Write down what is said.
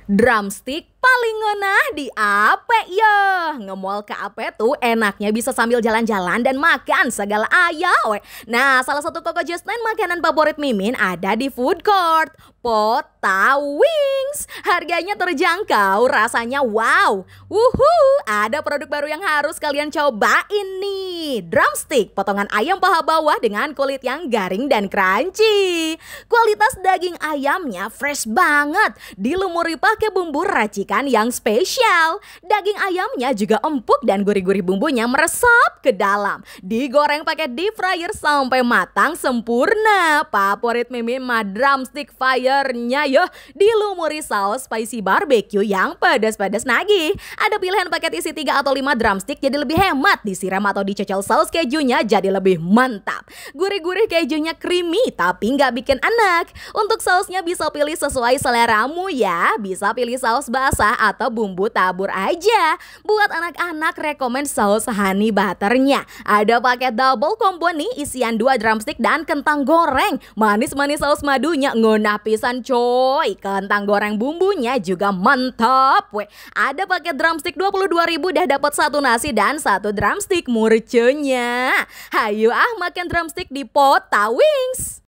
Drumstick paling ngenah di ape ya. Ngemol ke ape tuh enaknya bisa sambil jalan-jalan dan makan segala ayam. Nah, salah satu Koko Just Nine makanan favorit Mimin ada di food court. Pota Wings. Harganya terjangkau, rasanya wow. Ada produk baru yang harus kalian cobain nih. Drumstick, potongan ayam paha bawah dengan kulit yang garing dan crunchy. Kualitas daging ayamnya fresh banget, dilumuri pakai bumbu racikan yang spesial. Daging ayamnya juga empuk dan gurih-gurih bumbunya meresap ke dalam. Digoreng pakai deep fryer sampai matang sempurna. Favorit Mimin mah drumstick fire-nya yo. Dilumuri saus spicy barbecue yang pedas-pedas nagih. Ada pilihan paket isi 3 atau 5 drumstick jadi lebih hemat. Disiram atau dicocol saus kejunya jadi lebih mantap. Gurih-gurih kejunya creamy tapi nggak bikin enak. Untuk sausnya bisa pilih sesuai seleramu ya. Bisa pilih saus basah atau bumbu tabur aja. Buat anak-anak rekomen saus honey butternya. Ada paket double combo nih, isian 2 drumstick dan kentang goreng. Manis-manis saus madunya ngunah pisan coy. Kentang goreng bumbunya juga mantap. Ada paket drumstick 22.000 dah dapat 1 nasi dan 1 drumstick murcenya. Hayu makan drumstick di Pota Wings.